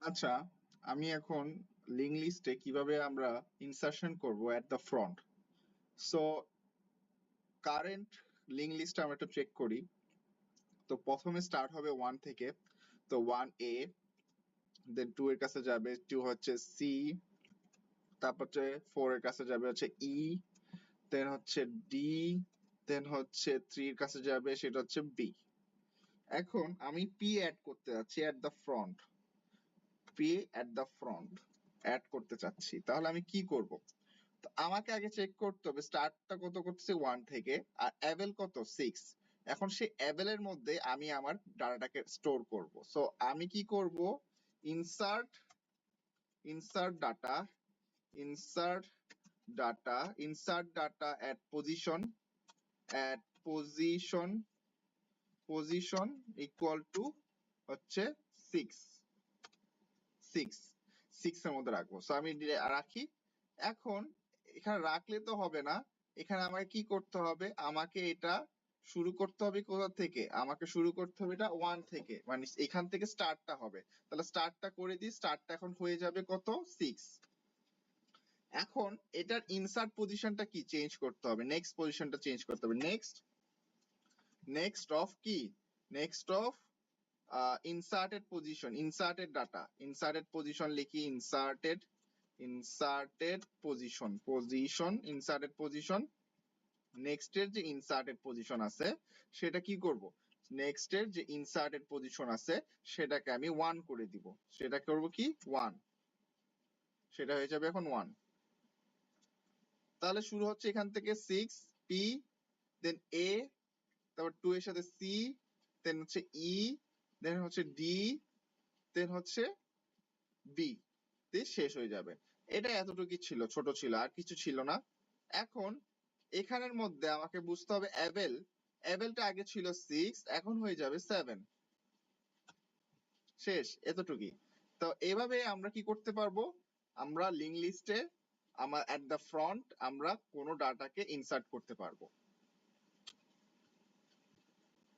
আচ্ছা, আমি এখন লিঙ্ক লিস্টে কিভাবে আমরা ইনসার্শন করব at the front. So current link list আমরা একটু চেক করি। তো প্রথমে স্টার্ট হবে 1 থেকে। তো 1A, দেন 2 এর কাছে যাবে, 2 হচ্ছে সি, তারপর হচ্ছে 4 এর কাছে যাবে হচ্ছে ই, দেন হচ্ছে ডি, দেন হচ্ছে 3 এর কাছে যাবে সেটা হচ্ছে বি। এখন আমি পি অ্যাড করতে যাচ্ছি at the front. P at the front add করতে চাচ্ছি, তাহলে আমি কি করব? তো আমাকে আগে চেক করতে হবে স্টার্টটা কত করতেছে 1 থেকে, আর অ্যাভেল কত 6। এখন সেই অ্যাভেলের মধ্যে আমি আমার ডাটাটাকে স্টোর করব। সো আমি কি করব? Insert insert data insert insert data at position, at position equal to হচ্ছে 6 6 6 এর মধ্যে রাখবো। সো আমি রাখি। এখন এখানে রাখলে তো হবে না, এখানে আমাকে কি করতে হবে? আমাকে এটা শুরু করতে হবে কোথা থেকে? আমাকে শুরু করতে হবে এটা 1 থেকে, মানে এখান থেকে স্টার্টটা হবে। তাহলে স্টার্টটা করে দিই। স্টার্টটা এখন হয়ে যাবে কত? 6। এখন এটার ইনসার্ট পজিশনটা কি চেঞ্জ করতে হবে? নেক্সট পজিশনটা চেঞ্জ করতে হবে। নেক্সট অফ কি? Next of inserted position, inserted data, inserted position লিখি। Inserted position. নেক্সট এর যে ইনসার্টেড পজিশন আছে সেটা কি করব? নেক্সট এর যে ইনসার্টেড পজিশন আছে সেটাকে আমি 1 করে দিব। সেটা করব কি? 1। সেটা হয়ে যাবে এখন 1। তাহলে শুরু হচ্ছে এখান থেকে 6 পি, দেন এ, তারপর 2 এর সাথে সি, দেন হচ্ছে ই, দেন হচ্ছে ডি, দেন হচ্ছে বি, দিয়ে শেষ হয়ে যাবে। এটা এতটুকুই ছিল, ছোট ছিল, আর কিছু ছিল না। এখন এখানের মধ্যে আমাকে বুঝতে হবে অ্যাভেলটা আগে ছিল 6, এখন হয়ে যাবে 7। শেষ, এতটুকুই। তো এভাবে আমরা কি করতে পারবো? আমরা লিঙ্ক লিস্টে এট দ্য ফ্রন্ট আমরা কোনো ডাটাকে ইনসার্ট করতে পারবো।